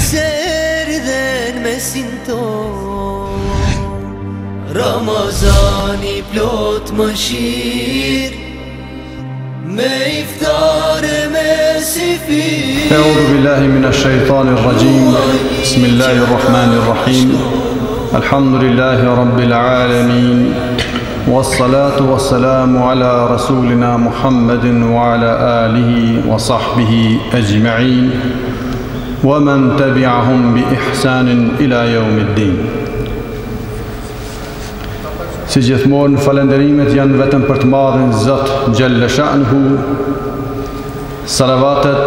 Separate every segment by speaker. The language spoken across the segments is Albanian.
Speaker 1: Se erdhen mesin ton, Ramazani plot mëshirë, me iftare me sifir.
Speaker 2: A'udhu billahi minash shaitanir rajim. Bismillahir rahmanir rahim. Alhamdulillahi rabbil alamin. Wassalatu wassalamu ala rasulina Muhammadin wa ala alihi wa sahbihi ajma'in. Wa man tabi'ahum bi ihsanin ila yawmiddin. Si gjithmonë falenderimet janë vetëm për të madhin Zot Gjelle Sha'nuhu. Salavatet,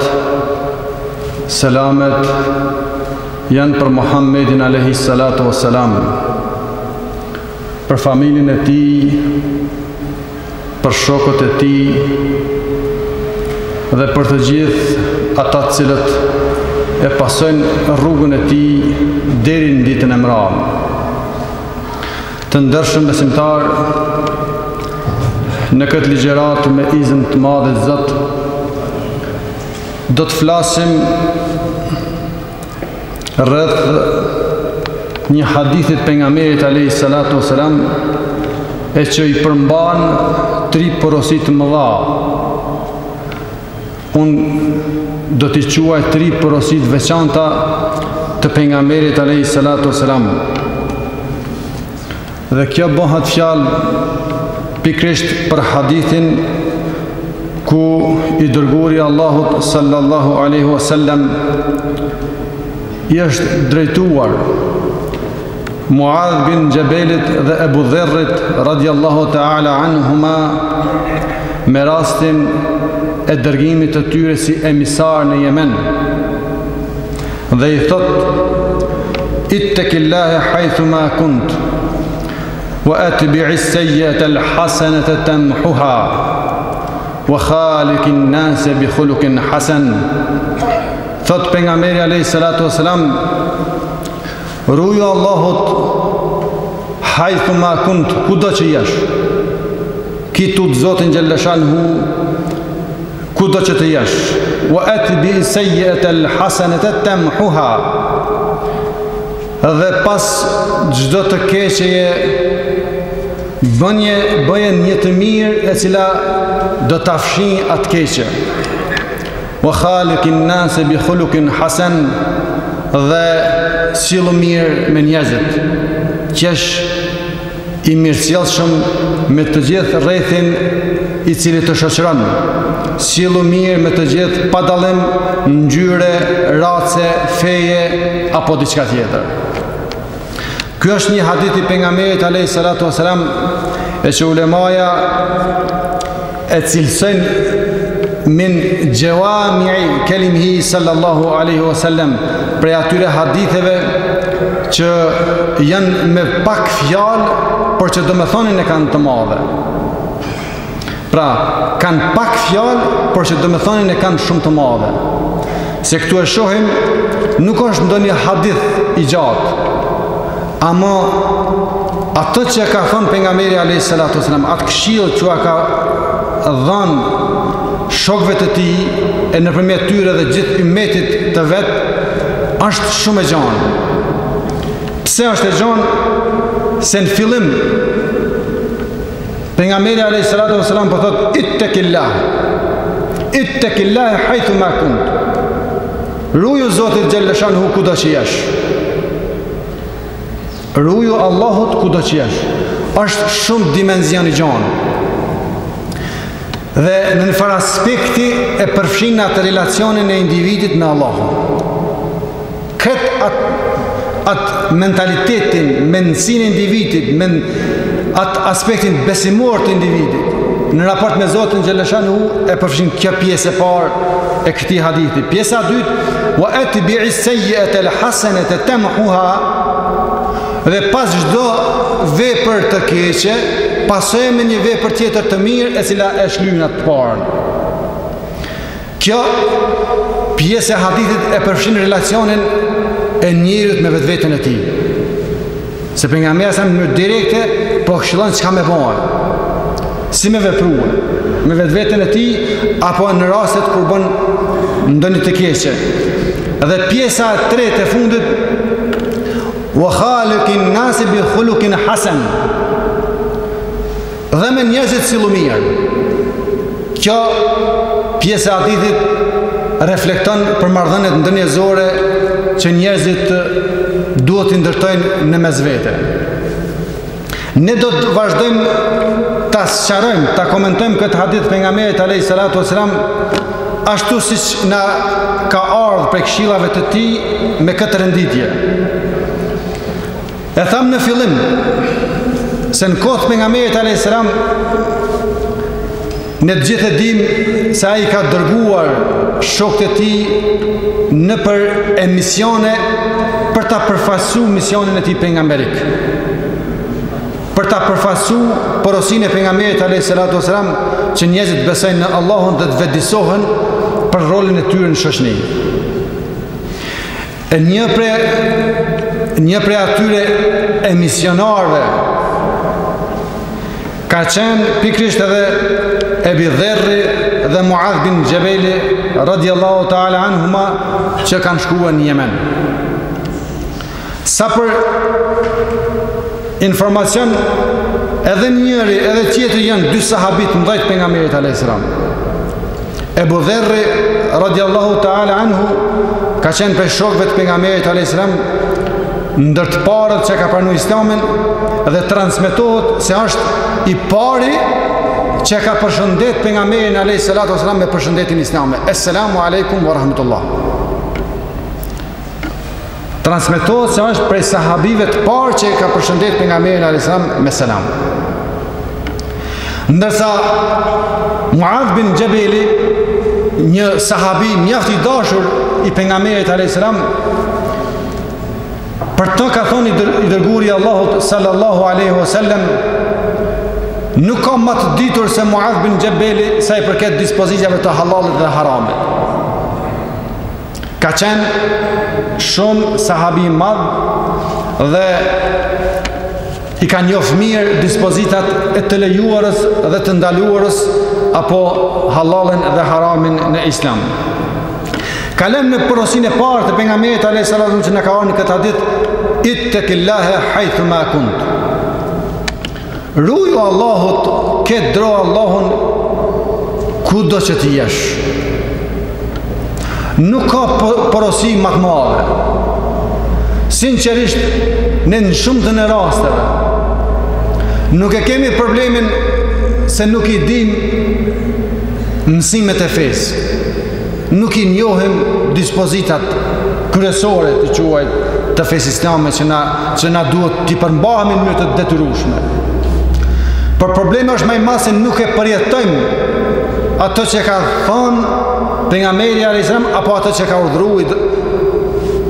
Speaker 2: selamet janë për Muhammedin alayhi salatu wassalam, për familjen e tij, për shokët e tij dhe për të gjithë ata të cilët e pasojnë rrugën e tij deri në ditën e mërave. Të ndershëm besimtar, në këtë ligjerat me izin të madhe Zot, do të flasim rreth një hadithit pejgamberit alayhi salatu wasalam, e që i përmban 3 porosi të mëdha. Unë do t'i quaj 3 porosi të veçanta të pejgamberit alayhi salatu wasalam. Dhe kjo bëhet fjalë pikrisht për hadithin ku i dërguari Allahut sallallahu alaihi wasallam i është drejtuar Muadh bin Jabelit dhe Ebu Dherrit radiallahu ta'ala anhuma me rastin e dërgimit të tyre si emisar në Yemen, dhe i thot: ittaqillaha haythuma kunt wa atbi'is sayyi'ata al-hasanata tamhuha wa khaliqin nase bi khuluqin hasan. Thot pejgamberi alayhi salatu wasalam, ruaju Allahut haythuma kunt, kudo që jesh, kitu të Zotin Gjelle Sha'nuhu kudo që të jesh, wa atbi'is sayyi'ata al-hasanata tamhuha, dhe pas çdo të keqeje bëje një të mirë e cila do ta fshinj atë keqe. Wa khaliqin nase bi khuluqin hasan, dhe sillu mirë me njerëzit, qesh i mirësjellshëm me të gjithë rrethin i cili të shoqëron, sillu mirë me të gjithë pa dallim ngjyre, race, feje apo diçka tjetër. Ky është një hadith i pejgamberit alayhi salatu wasalam, e që ulemaja e cilësojnë min gjawami'i kelimihi sallallahu alaihi wasallam, prej atyre haditheve që janë me pak fjalë, por që domethënien e kanë të madhe. Pra, kanë pak fjalë, por që domethënien e kanë shumë të madhe. Se këtu e shohim, nuk është ndonjë hadith i gjatë, ama atë që ka thënë pejgamberi alayhi salatu wasalam, atë këshill që ka dhënë shokëve të tij e nëpërmjet tyre dhe gjithë ummetit të vet, është shumë e gjanë. Pse është e gjanë? Se në fillim pejgamberi alayhi salatu wasalam po thotë ittaqillaha haythuma kunt, ruaju Zotit Gjelle Sha'nuhu kudo që jesh, ruaju Allahut kudo që jesh. Është shumë dimenzion i gjanë, dhe në një farë aspekti e përfshin atë relacionin e individit me Allahun. Këtë atë mentalitetin, mendësinë e individit, atë aspektin besimor të individit në raport me Zotin Gjelle Sha'nuhu e përfshin kjo pjesë e parë e këtij hadithi. Pjesa e dytë, wa atbi'is sayyi'ata al-hasanata tamhuha, dhe pas çdo vepër të keqe pasojë me një vepër tjetër të mirë e cila e shlyen atë të parën. Kjo pjesë e hadithit e përfshin relacionin e njeriut me vetveten e tij. Se pejgamberi sa në mënyrë direkte po këshillon çka me bëj, si me veprua me vetveten e tij apo në rastet kur bën ndonjë të keqe. Dhe pjesa e tretë e fundit, wa khaliqin nas bi khuluqin hasan. Dhe me njerëzit sillu mirë. Kjo pjesa e hadithit reflekton për marrëdhëniet ndërnjerëzore që njerëzit duhet të ndërtojnë në mesvete. Ne do të vazhdojmë ta sqarojmë, ta komentojmë këtë hadith pejgamberit alayhis salatu wasalam ashtu siç na ka ardhur prej këshillave të tij me këtë renditje. E tham në fillim se në kohë të pejgamberit alayhis salam ne të gjithë e dim se ai ka dërguar shokët e tij në për emisione për ta përfaqësuar misionin e tij pejgamberik. Për ta përfaqësuar porosinë e pejgamberit alayhis salatu wasalam që njerëzit besojnë në Allahun dhe të vetëdijsohen për rolin e tyre në shoqëri. E një prej atyre emisionarëve ka qenë pikrisht edhe Ebi Dherri dhe Muadh bin Gjebeli radiallahu ta'ala anhuma që kanë shkuar në Yemen. Sa për informacion, edhe njëri edhe tjetri janë dy sahabit mdhejt pejgamberit alayhis salam. Ebu Dherri radiallahu ta'ala anhu ka qenë për shokëve të pejgamberit alayhis salam ndër të parët që ka pranuar Islamin dhe transmetohet se është i pari që ka përshëndet pejgamberin alayhis salatu wasalam me përshëndetjen islame. Assalamu alaikum wa rahmatullah. Transmetohet se është prej sahabive të parë që ka përshëndet pejgamberin alayhis salam me selam. Ndërsa Muadh bin Gjebeli, një sahabi mjaft i dashur i pejgamberit alayhis salam, për të ka thonë i dërguari i Allahut sallallahu alaihi wasallam, nuk ka më të ditur se Muadh bin Gjebeli sa i përket dispozitave të halalit dhe haramit. Ka qenë shumë sahabi i madh dhe i ka njoh mirë dispozitat e të lejuarës dhe të ndaluarës apo halalin dhe haramin në Islam. Kalem në porosinë e parë të pejgamberit alayhis salam që na ka ardhur në këtë hadith, ittaqillaha haythu ma kunt. Ruaju Allahut, ke dro Allahun kudo që të jesh. Nuk ka porosi më të madhe. Sinqerisht, ne në shumë të rasteve nuk e kemi problemin se nuk i dim mësimet e fesë. Nuk i njohim dispozitat kryesore të quajt të fesë islame që na duhet t'i përmbahemi në mënyrë të detyrueshme. Por problemi është më i madh se nuk e përjetojmë ato që ka thënë pejgamberi alayhis salam apo ato që ka urdhëruar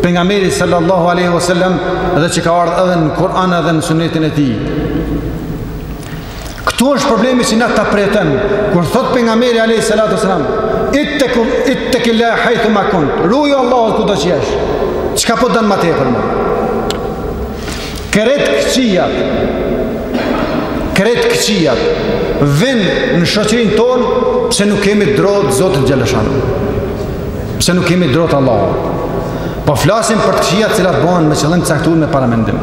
Speaker 2: pejgamberi sallallahu alaihi wasallam dhe që ka ardhur edhe në Kur'an edhe në sunetin e tij. Këtu është problemi që na ta përjetojmë. Kur thot pejgamberi alayhis salatu wasallam, ittaqillaha haythu ma kunt. Ruaju Allahut kudo që jesh. Çka po don më tepër më? Kret këqijat vën në shoqërinë tonë pse nuk kemi drejt Zotit xhaleshanu. Pse nuk kemi drejt Allahut. Po flasim për të këqijat që bëhen me qëllim të caktuar me paramendim.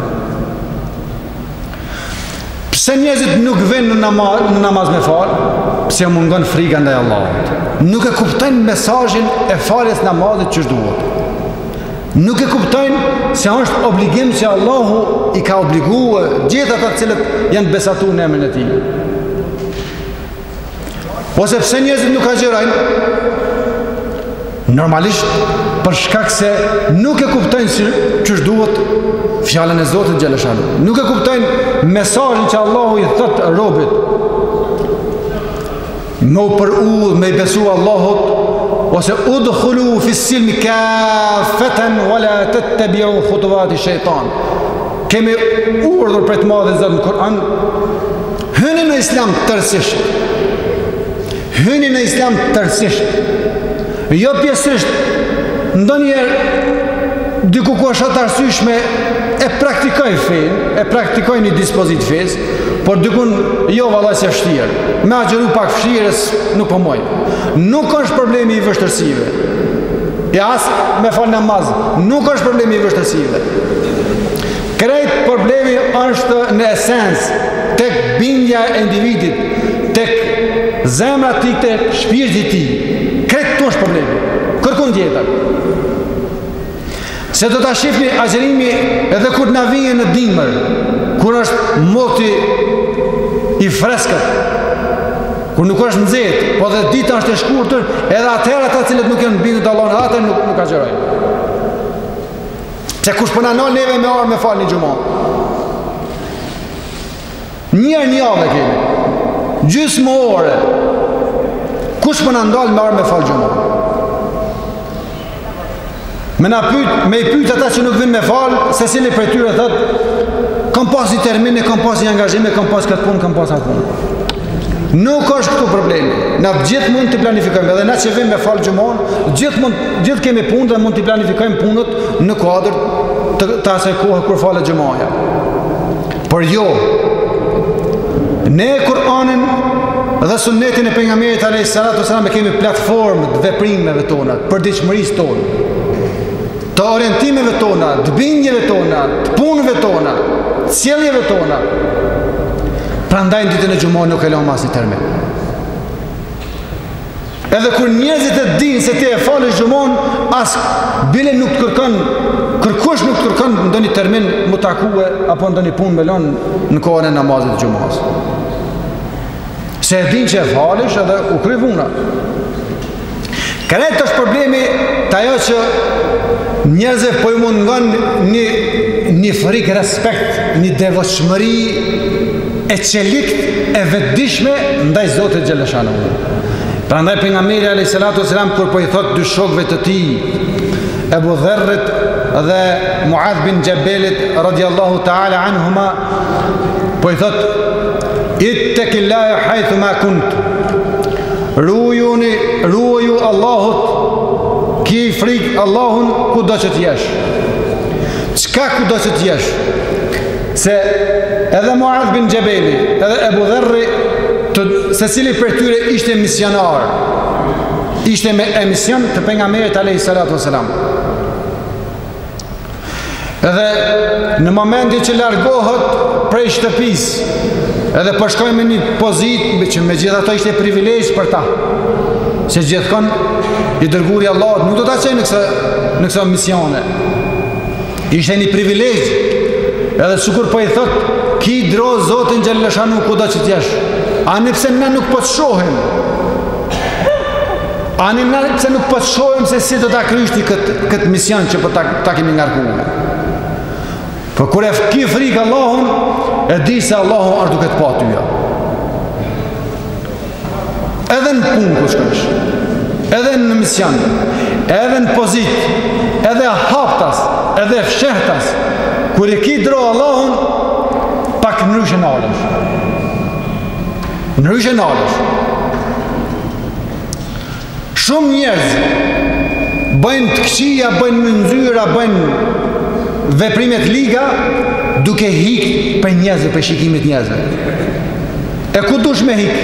Speaker 2: Pse njerëzit nuk vënë në namaz me fal? Pse mungon frika ndaj Allahut. Nuk e kuptojnë mesazhin e faljes namazit që duhet. Nuk e kuptojnë se është obligim që Allahu i ka obliguar gjithë ata të cilët janë besatuar në emrin e Tij. Ose pse njerëzit nuk agjerojnë? Normalisht për shkak se nuk e kuptojnë ç'është duhet fjalën e Zotit xhaleshanu. Nuk e kuptojnë mesazhin që Allahu i thot robit. Me përudh, me besu Allahut, ose udkhulu fi silmi kafatan wala tattabi'u khutuwati shaytan. Kemi urdhër për të madhe Zot në Kur'an, hyni në Islam tërësisht. Hyni në Islam tërësisht. Jo pjesërisht. Ndonjëherë diku ku është arsyeshme e praktikoj fen, e praktikoj një dispozit fes, por dikun jo vallai se vështirë. Me agjeru pak vështirës nuk po moj. Nuk është problemi i vështirësive. E as me fal namaz, nuk është problemi i vështirësive. Krejt problemi është në esencë tek bindja e individit, tek zemra ti, tek shpirti ti. Krejt këtu është problemi. Kërkun tjetër. Se do ta shihni agjerimi edhe kur na vjen në dimër, kur është moti i freskët, kur nuk është nxehtë, po dhe dita është e shkurtër, edhe atëherë ata cilët nuk janë bindur te Allahu, ata nuk agjerojnë. Se kush po na nol neve me orë me falni xhumë. Një javë kemi. Gjysmë ore. Kush po na ndal me orë me fal xhumë? Me i pyet ata që nuk vinë me fal, secili prej tyre thotë, kam pas një termin, kam pas një angazhim, kam pas këtë punë, kam pas atë punë. Nuk është këtu problemi. Na gjithë mund të planifikojmë, edhe na që vim me fal xhumon, gjithë kemi punë dhe mund të planifikojmë punët në kuadër të asaj kohe kur falet xhumaja. Por jo. Ne Kur'anin dhe sunnetin e pejgamberit alayhis salatu wasalam kemi platformë të veprimeve tona, përditshmërisë tonë, të orientimeve tona, të bindjeve tona, të punëve tona, të sjelljeve tona. Prandaj ditën e xhumon nuk e lëm as një termin. Edhe kur njerëzit e dinë se ti e falësh xhumon, as bile nuk të kërkon, kërkush nuk të kërkon ndonjë termin mu takue apo ndonjë punë me lën në kohën e namazit të xhumos. Se e dinë që e falësh edhe u kry puna. Këtë është problemi të ajo që njerëzve po i mungon një frikë respekt, një devotshmëri e çelikt e vetëdijshme ndaj Zotit xhaleshanu. Prandaj pejgamberi alayhis salatu wasalam kur po i thot dy shokëve të tij, Abu Dharrit dhe Muadh bin Jabalit radhiyallahu ta'ala anhuma, po i thot ittaqillaha haythu ma kunt. Ruaju Allahut, ki frikë Allahun kudo që të jesh. Çka kudo që të jesh? Se edhe Muadh bin Jabali, edhe Abu Dharri, secili për tyre ishte misionar. Ishte me emision të pejgamberit alayhis salatu wasalam. Edhe në momentin që largohet prej shtëpisë, edhe po shkojnë me një pozitë që megjithatë ishte privilegj për ta. Se gjithkon i dërguari i Allahut nuk do ta çojë në këto misione. Ishte një privilegj. Edhe sikur po i thot, ki dro Zotin xhaleshanu kudo që t'jesh. Ani pse ne nuk po të shohim. Ani ne pse nuk po të shohim se si do ta kryshti këtë mision që po ta kemi ngarkuar. Po kur e ki frikë Allahun, e di se Allahu është duke të pa tyja. Edhe në punë ku shkosh, edhe në mision, edhe në pozitë, edhe haptas, edhe fshehtas, kur e ki dro Allahun, pak ndryshe nalesh. Ndryshe nalesh. Shumë njerëz bëjnë të këqija, bëjnë mënzyra, bëjnë veprimet liga, duke hik për njerëzve, për shikimit njerëzve. E ku dush me hik?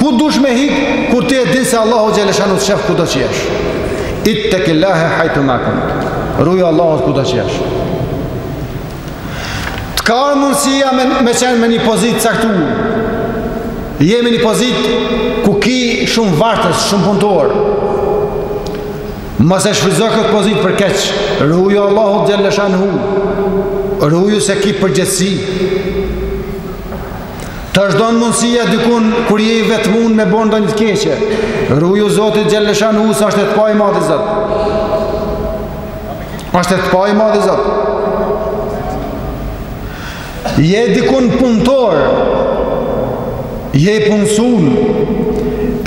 Speaker 2: Ku dush me hik, kur ti e din se Allahu xhaleshanu të shef kudo që jesh. Ittaqillaha haythu ma kunt. Ruaj Allahut kudo që jesh. Të ka mundësia me qenë me një pozitë caktuar. Jemi një pozitë ku ki shumë vartës, shumë punëtor. Mos e shfrytëzo këtë pozitë për keq. Ruaj Allahut xhaleshanu. Ruaju se ki përgjegjësi. Të është donë mundësia dikun kur je i vetëmun me bon ndonjë të keqe. Ruaju Zotit xhaleshanu sa është e të pa i madhi Zot. Është e të pa i madhi Zot. Je dikun punëtor, je i punësun,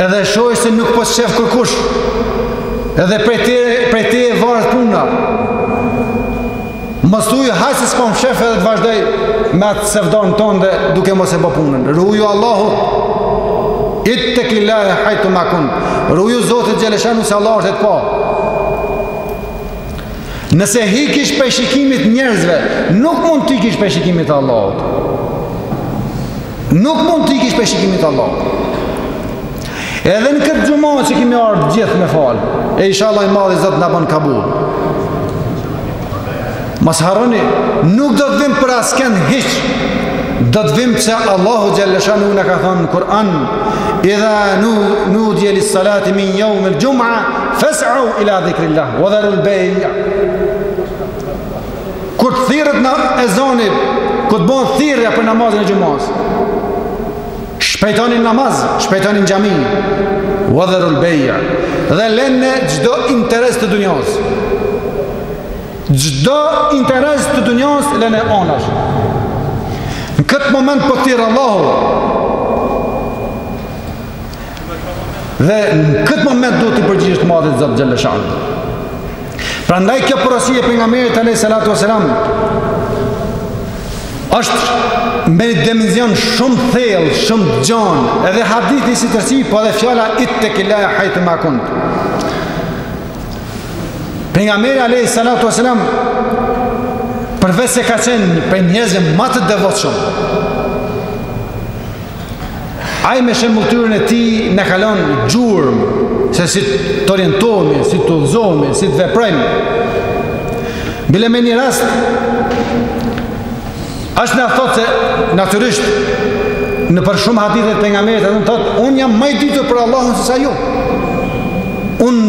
Speaker 2: edhe shoj se nuk po shef kërkush, edhe prej te e varet puna. Mos thuj haj se s'kam shef edhe të vazhdoj me atë sevdan tonë dhe duke mos e bë punën. Ruaju Allahut, ittaqillaha haythu ma kunt. Ruaju Zotit xhaleshanu se Allah është e të pa. Nëse hikish për shikimit njerëzve, nuk mund të hikish për shikimit Allahut. Nuk mund të hikish për shikimit Allahut. Edhe në këtë xhumë që kemi ardhur gjithë me fal. E inshallah i madhi Zot na bën kabul. Mos harroni, nuk do të vim për askën hiç. Do të vim pse Allahu xhalla shanu na ka thënë në Kur'an: "Idha nudiya lis-salati min yawm al-jum'a fas'u ila dhikrillah wa dharu al-bay'." Kur thirret në ezani, kur të bëhen thirrja për namazin e xumës, shpejtoni namaz, shpejtoni në xhami. Wa dharu al-bay'. Dhe lënë çdo interes të dunjos. Çdo interes të dunjos lënë anash. Në këtë moment po thirr Allahu. Dhe në këtë moment duhet të përgjigjesh madhit Zot xhalla shanu. Prandaj kjo porosie e pejgamberit alayhis salatu wasalam është me një dimension shumë thellë, shumë gjon, edhe hadithi si tërësi, po edhe fjala ittaqillaha haythu ma kunt. Pejgamberi alayhis salatu wasalam përveç se ka qenë për njerëzve më të devotshëm, ai me shembulltyrën e tij na kalon gjurmë se si të orientohemi, si të udhëzohemi, si të veprojmë. Bile me një rast është na thotë se natyrisht në për shumë hadithe të pejgamberit atë thotë unë jam më i ditur për Allahun se sa ju. Unë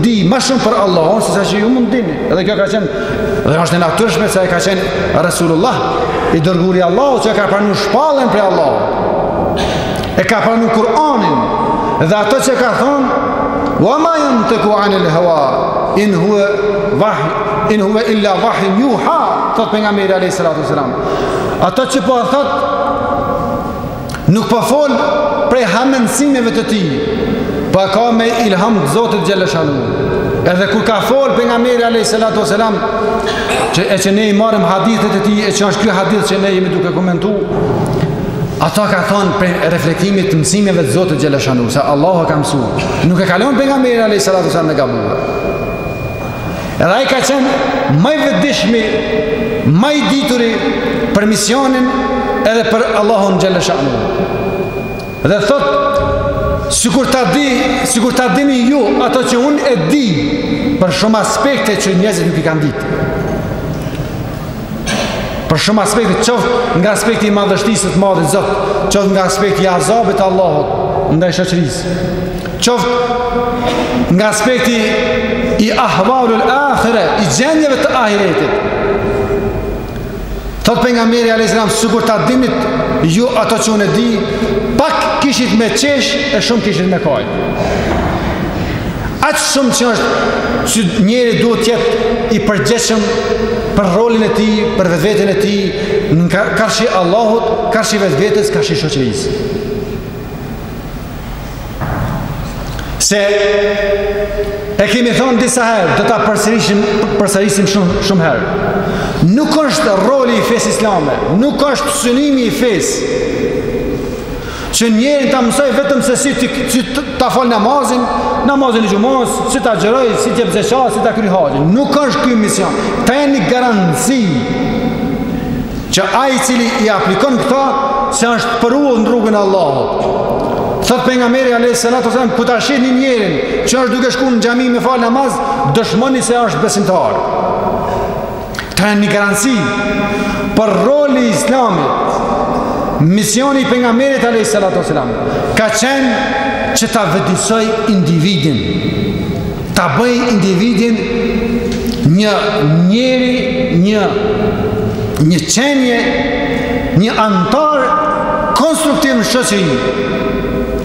Speaker 2: di më shumë për Allahun se sa që ju mund dini. Edhe kjo ka qenë dhe është e natyrshme se ai ka qenë Rasulullah, i dërguari i Allahut që ka pranuar shpallën për Allahut. E ka pranuar Kur'anin dhe ato që ka thonë wa ma yantiqu anil hawa in huwa illa wahy yuha, thot pejgamberi alayhis salatu wasalam. Ato që po thot nuk po fol prej hamendësimeve të tij, po ka me ilham të Zotit xhalla shanu. Edhe kur ka fol pejgamberi alayhis salatu wasalam, që ne i marrim hadithet e tij, e që është ky hadith që ne jemi duke komentuar, ata ka thonë për reflektimit të mësimeve të Zotit xhalla shanu, se Allahu ka mësuar. Nuk e kalon pejgamberi alayhis salatu wasalam me gabuar. Edhe ai ka qenë më i vetëdijshmi, më i dituri për misionin edhe për Allahun xhalla shanu. Dhe thot sikur ta dini ju ato që unë e di për shumë aspekte që njerëzit nuk i kanë ditë. Për shumë aspekte, qoftë nga aspekti i madhështisë të madhit Zot, qoftë nga aspekti i azabit të Allahut ndaj shoqërisë, qoftë nga aspekti i ahvalul akhire, i gjendjeve të ahiretit. Thot pejgamberi alayhis salam, sikur ta dinit ju ato që unë e di, pak kishit me qesh e shumë kishit me kaj. Aq shumë që është që njeri duhet të jetë i përgjegjshëm për rolin e tij, për vetveten e tij, në karshi Allahut, karshi vetvetes, karshi shoqërisë. Se e kemi thonë disa herë, do ta përsërisim shumë herë. Nuk është roli i fesë islame, nuk është synimi i fesë që njerin ta mësoj vetëm se si ta fal namazin e xumës, si ta xheroj, si të jep zeqat, si ta kryej haxhin. Nuk është ky mision. Ta jeni garanci që ai i cili i aplikon këta se është përuar në rrugën e Allahut. Thot pejgamberi alayhis salatu wasallam, ku ta shihni njerin që është duke shkuar në xhami me fal namaz, dëshmoni se është besimtar. Ta jeni garanci për roli i Islamit. Misioni i pejgamberit alayhis salatu wasalam ka qenë që ta vëdësoj individin, ta bëj individin një njeri, një qenje, një antar konstruktiv në shoqëri,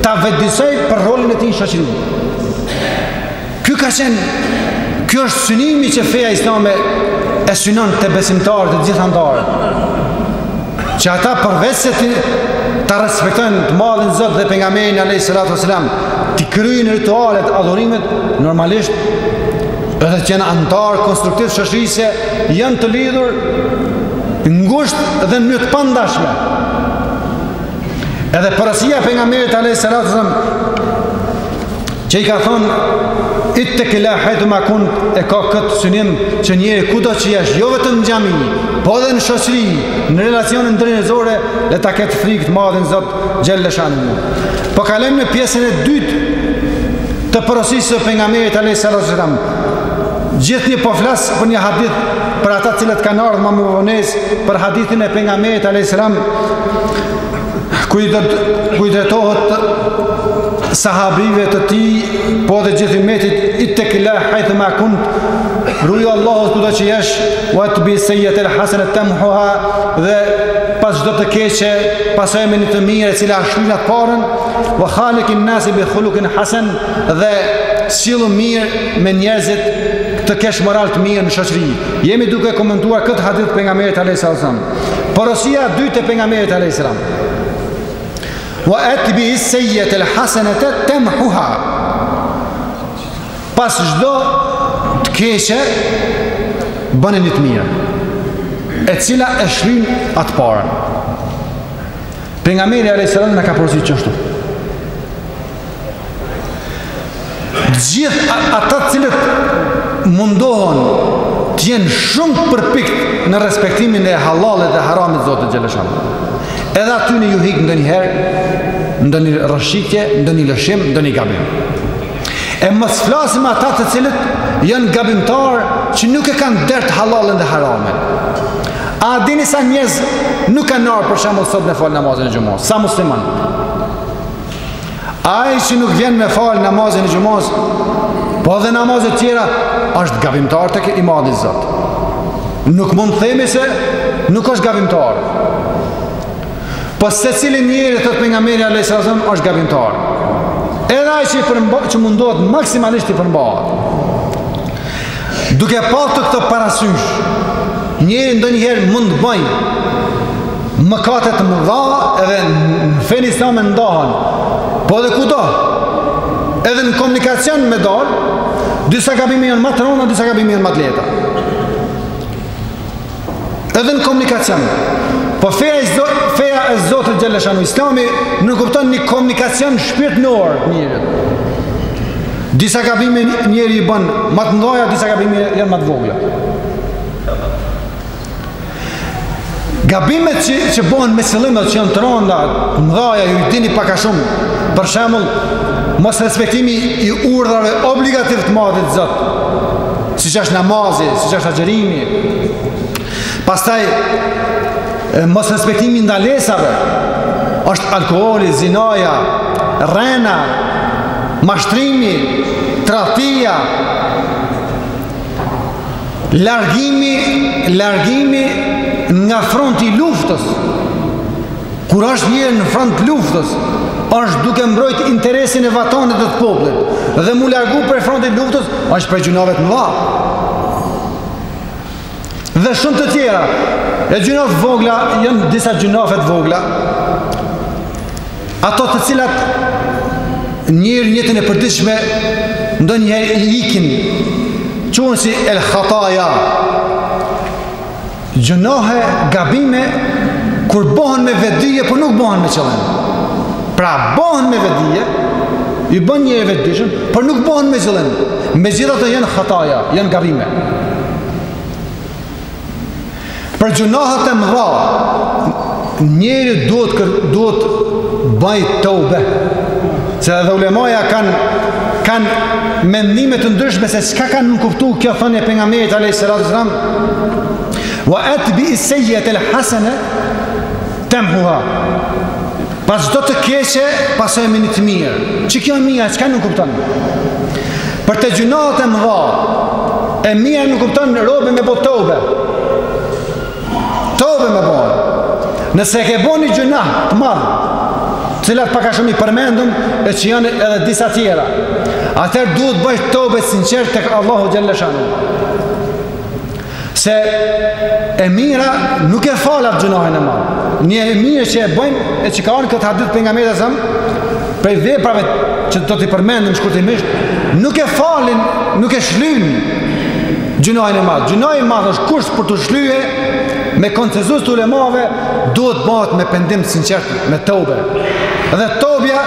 Speaker 2: ta vëdësoj për rolin e tij në shoqëri. Ky është synimi që feja islame e synon të besimtarët e gjithë antarët. Që ata përveç se ta respektojnë të madhin Zot dhe pejgamberin alayhis salatu wasalam, të kryejnë ritualet, adhurimet, normalisht edhe që janë antar konstruktiv shoqërisë, janë të lidhur ngushtë dhe në mënyrë të pandashme. Edhe porosia e pejgamberit alayhis salatu wasalam që i ka thonë ittaqilla haythuma kunt e ka këtë synim që njeri kudo që jesh, jo vetëm në xhami, po edhe në shoqëri, në relacionin ndërnjerëzore, le ta ketë frikë të madhin Zot xhelle shanu. Po kalojmë në pjesën e dytë të porosisë së pejgamberit alayhis salam. Gjithnjë po flas për një hadith për ata të cilët kanë ardhur më vones për hadithin e pejgamberit alayhis salam ku i drejtohet sahabive të tij, po dhe gjithë ummetit, ittaqilla haythuma kunt, ruaj Allahut kudo që jesh, wa atbi sayyi'atal hasanat tamhuha, dhe pas çdo të keqe pasojë me një të mirë e cila shlyn atë parën, wa khaliqin nasi bi khuluqin hasan, dhe sillu mirë me njerëzit të kesh moral të mirë në shoqëri. Jemi duke komentuar këtë hadith pejgamberit alayhis salam. Porosia e dytë e pejgamberit alayhis salam. Wa atbi sayyi'atal hasanata tamhuha. Pas çdo të keqe bëni një të mirë, e cila e shlyn atë parën. Pejgamberi alayhis salam na ka porositur çështu. Gjithë ata të cilët mundohen të jenë shumë përpikt në respektimin e halalit dhe haramit Zotit xhaleshan, edhe aty në ju hik ndonjëherë ndonjë rrëshqitje, ndonjë lëshim, ndonjë gabim. E mos flasim ata të cilët janë gabimtar që nuk e kanë dert halalin dhe haramin. A dini sa njerëz nuk kanë ardhur për shembull sot me fal namazin e xumos, sa musliman. Ai që nuk vjen me fal namazin e xumos, po edhe namazet tjera, është gabimtar tek i madhi Zot. Nuk mund të themi se nuk është gabimtar. Po secili njeri thot pejgamberi alayhis salam është gabimtar. Edhe ai që mundohet maksimalisht i përmbahet. Duke pasur këtë parasysh, njeri ndonjëherë mund të bëjë mëkate të mëdha edhe në fenë islame ndahen, po edhe kudo, edhe në komunikacion me dalë, disa gabime janë më të rënda, disa gabime janë më të lehta. Edhe në komunikacion. Po feja e Zotit xhaleshanu, Islami nuk kupton një komunikacion shpirtëror njerit. Disa gabime njeri i bën më të mëdha, disa gabime janë më të vogla. Gabimet që bëhen me qëllimet që janë të rënda, të mëdha, ju i dini pak a shumë. Për shembull, mos respektimi i urdhrave obligativ të madhit Zot, siç është namazi, siç është agjerimi. Pastaj mos respektimi ndalesave, është alkooli, zinaja, rrena, mashtrimi, tradhtia, largimi nga fronti i luftës. Kur është njëri në front luftës, është duke mbrojt interesin e vatanit dhe të popullit, dhe mu largu për frontin e luftës, është për gjunave të mëdha. Dhe shumë të tjera, e gjunave vogla, janë disa gjunave të vogla, ato të cilat njëri njëtën e përditshme ndonjëherë i ikin, quhen si el khataja, gjunohe, gabime, kur bëhen me vetdije, por nuk bëhen me qëllim. Pra bëhen me vetdije, i bën një e vetdijshëm, por nuk bëhen me qëllim. Megjithatë janë khataja, janë gabime. Për gjunohat e mëdha, njeri duhet bëj tobe. Se edhe ulemaja kanë mendime të ndryshme se çka kanë kuptuar kjo thënie pejgamberit alayhis salam. Wa atbi sayyi'atal hasana tamhuha. Pas çdo të keqe, pasojë me një të mirë. Që kjo e mira, çka nuk kupton? Për të gjunohat e mëdha, e mira nuk kupton robe me botobe. Tobe me bërë. Nëse ke bo një gjuna të madhë, cilat paka shumë i përmendum, e që janë edhe disa tjera, atër duhet bëjt tobe sinqert të Allahu xhaleshanu. Se e mira nuk e falat gjunahin e madhë. Një e mirë që e bëjmë, e që ka orë këtë hadith për nga me dhe zëmë, prej veprave që do t'i përmendum shkurtimisht, nuk e falin, nuk e shlyn gjunahin e madhë. Gjunahin e madhë është kusht për të shlyje, me konsenzus të ulemave, duhet bëhet me pendim sinqert, me tobe. Dhe tobja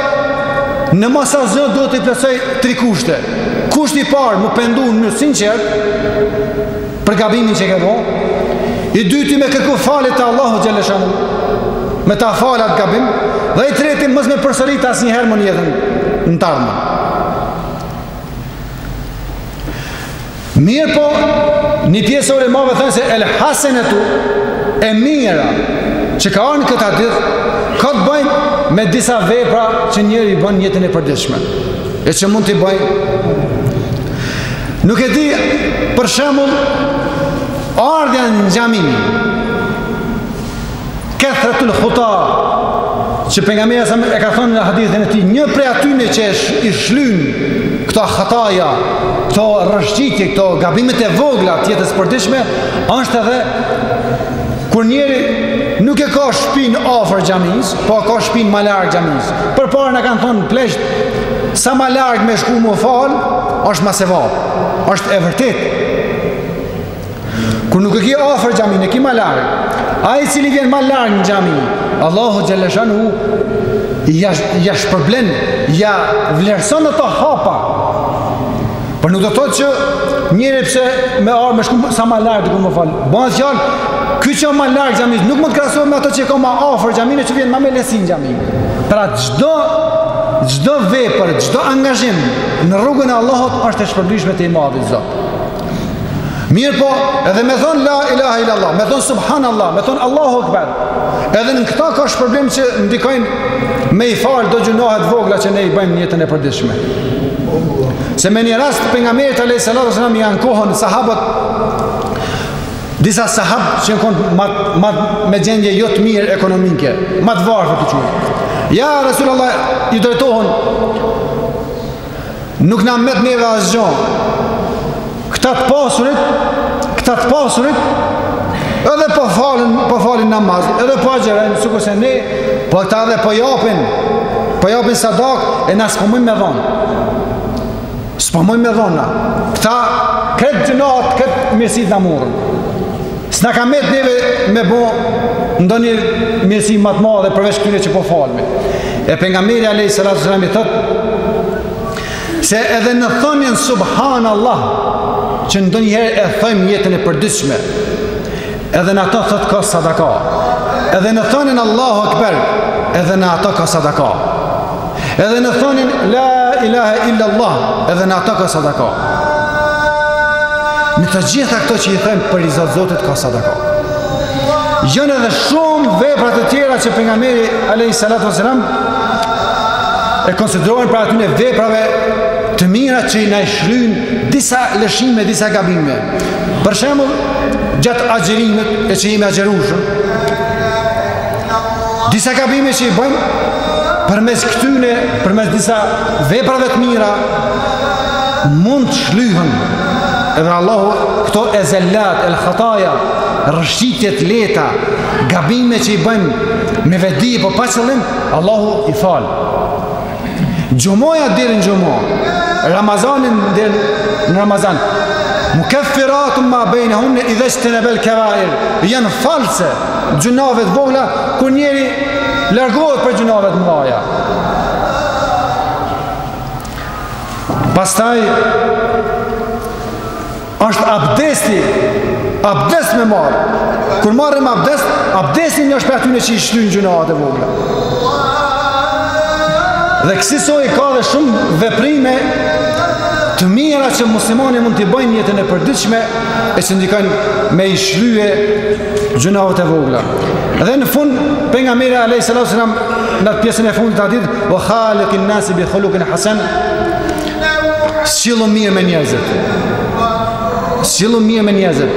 Speaker 2: në masa zë duhet të plotësoj 3 kushte. kushti I parë më pendu në sinqert për gabimin që ke bërë. I dyti me kërku falje te Allahu xhaleshanu, me ta falat gabim, dhe I treti mos me përsërit asnjëherë më në jetën në të ardhmen. Mirë po, një pjesë e ulemave thënë se el hasenetu, e mira që ka arë në këtë hadith, ka të bëjnë me disa vepra që njëri bën jetën e përditshme, e që mund t'i bëjnë. Nuk e di, për shembull, ardhja në xhami, kathratul khuta, që pejgamberi e ka thënë në hadithin e tij, një prej atyre që I shlyn këto khataja, këto rrëshqitje, këto gabimet e vogla të jetës përditshme, është edhe kur njeri nuk e ka shtëpinë afër xhamis, po ka shtëpinë më larg xhamis. Përpara na kanë thonë pleqt, sa më larg me shku më fal, është më sevap. Është e vërtet. Kur nuk e ke afër xhamin, e ke më larg. Ai I cili vjen më larg në xhami, Allahu xhaleshanu ja shpërblen, ja vlerëson ato hapa. Por nuk do të thotë që njëri pse me armë me shku sa më larg do më fal. Bëhet fjalë ky që më larg xhamis nuk mund të krahasohet me ato që ka më afër xhamin që vjen më me lesin xhamin. Pra çdo vepër, çdo angazhim në rrugën e Allahut është e shpërblishme te I madhi Zot. Mirë po, edhe me thonë la ilaha illallah, me thonë subhanallah, me thonë Allahu akbar. Edhe në këta ka shpërblim që ndikojnë me I falë do gjunohet vogla që ne I bëjmë njëtën e përditshme. Se me një rast pejgamberit alayhis salam I ankohën sahabët, disa sahabë që në me gjendje jo të mirë ekonomike, ma të varfër të qunë. Ja, Rasulullah, I drejtohën, nuk na met neve asgjë. Këta të pasurit, edhe po falin namaz, edhe po agjerojnë, sikurse ne, po këta edhe po japin sadak, e na s'pomojmë me dhonë. S'pomojmë me dhona. Këta, këtë gjënat, këtë mirësit në murën. S'na ka met neve me bo ndonjë mirësi më të madhe përveç këtyre që po falmi. E pejgamberi alayhis salam I thotë se edhe në thonjen subhanallah, që ndonjëherë e thojmë jetën e përditshme, edhe në ato thotë ka sadaka. Edhe në thonjen Allahu akbar, edhe në ato ka sadaka. Edhe në thonjen la ilaha illallah, edhe në ato ka sadaka. Në të gjitha këto që I thëmë për I Zotit ka sadaka. Jënë edhe shumë veprat e tjera që pejgamberi alayhis salam e konsiderojnë për atyne veprave të mira që I na shlyn disa lëshime, disa gabime. Për shembull, gjatë agjërimit e që jemi agjerueshëm, disa gabime që I bëjmë përmes këtyne, përmes disa veprave të mira mund të shlyhen. Edhe Allahu këto e zellat, el khataja, rëshqitjet leta, gabime që I bëjmë me vedi po pa qëllim, Allahu I falë. Gjumoja deri në gjumo, Ramazanin deri në Ramazan, mukeffiratun ma bejnehunne idhe shtenebel kebair, janë false gjunave të vogla kur njeri largohet për gjunave të mëdha. Pastaj është abdes me marë. Kur marrëm abdesin një është për atyne që I shlyn gjunaat e vogla. Dhe kësisoj ka dhe shumë veprime të mira që muslimani mund t'i bëjnë jetën e përditshme e që ndikojnë me I shlye gjunaat e vogla. Dhe në fund, pejgamberi alayhis salam në pjesën e fundit atit, wa khaliqin nasi bi khuluqin hasan, sillu mirë me njerëzit. Sillu mirë me njerëzit.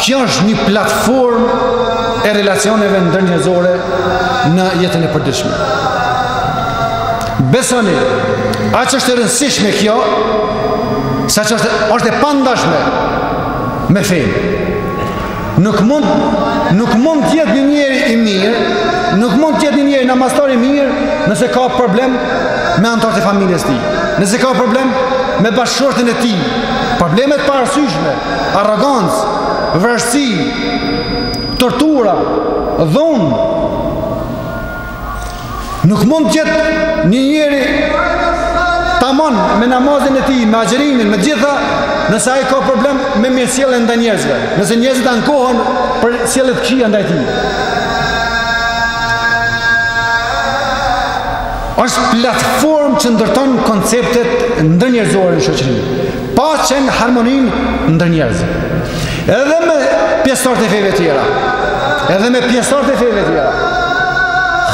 Speaker 2: Kjo është një platformë e relacioneve ndërnjerëzore në jetën e përditshme. Besoni, aq është e rëndësishme kjo, sa që është e pandashme me fenë. Nuk mund të jetë një njeri I mirë, nuk mund të jetë një njeri namaztar I mirë nëse ka problem me anëtarët e familjes tij, nëse ka problem me bashkëshortin e tij, problemet parësyshme, arrogancë, vërsi, tortura, dhunë. Nuk mund të jetë një njeri tamon me namazin e tij, me agjerimin, me gjitha, nëse ai ka problem me mirësjelljen ndaj njerëzve, nëse njerëzit ankohen për sjellje të këqija ndaj tij. Është platformë që ndërton konceptet ndërnjerëzore në shoqëri, paqen, harmoninë ndër njerëz. Edhe me pjesëtarët e feve tjera,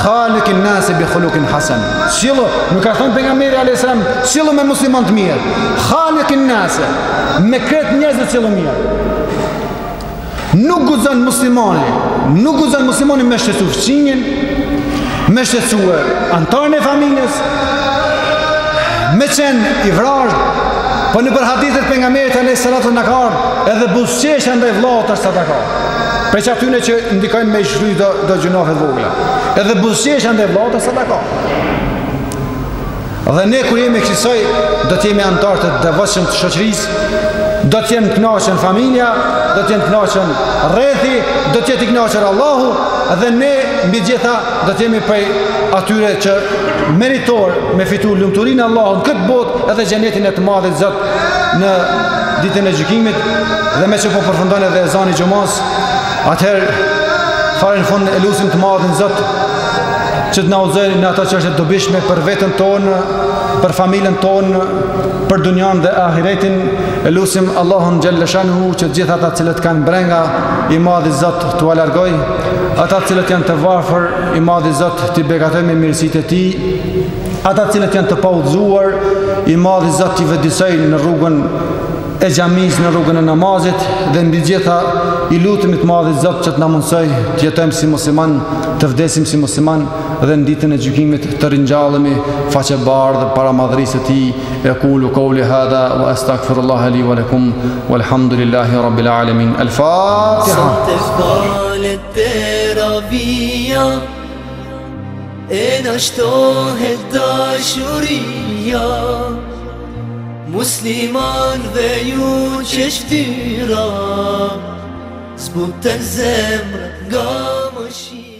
Speaker 2: Khaliqin nase bi khuluqin hasan. Sillu, nuk ka thënë pejgamberi alayhis salam, sillu me musliman të mirë. Khaliqin nase, me kret njerëz të cilë mirë. Nuk guxon muslimani me shtetsu fëmijën, me shtetsu antarën e familjes, me qenë i vrarë, po në për hadithet pejgamberit alayhis salatu na ka edhe buzëqeshja ndaj vllaut është sadaka. Për që atyne që ndikojnë me i shruj do gjunafe vogla. Edhe buzëqeshja ndaj vllaut është sadaka. Dhe ne kur jemi kësaj, do t'jemi antarë të devotshëm të shoqërisë, do t'jenë kënaqur familja, do t'jenë kënaqur rrethi, do t'jetë i kënaqur Allahu, dhe ne mbi gjitha do t'jemi prej atyre që meritor me fitu lumturinë e Allahut në këtë botë edhe xhenetin e të madhit Zot në ditën e gjykimit. Dhe me që po përfundon edhe ezani i xumës, atëherë fare në fund e lutim të madhin Zot që të na udhëzojë në ato që është e dobishme për veten tonë, për familjen tonë, për dunjan dhe ahiretin. E lutim Allahun xhalla shanuhu që të gjithë ata të cilët kanë brenga, i madhi Zot t'u largoj, ata të cilët janë të varfër, i madhi Zot t'i beqatoj me mirësitë e tij, ata të cilët janë të paudhëzuar, i madhi Zot t'i vëdisoj në rrugën e xhamisë, në rrugën e namazit, dhe mbi gjitha i lutemi të madhit Zot që të na mundsoj të jetojmë si musliman, të vdesim si musliman, dhe në ditën e gjykimit të ringjallemi faqe bardhë para madhërisë së tij. Aqulu qawli hadha wa astaghfirullaha li wa lakum walhamdulillahi rabbil alamin. Al-Fatiha.
Speaker 1: E na shtohet dashuria, muslimanëve ju që shtyra, zbuten zemrët nga mëshira.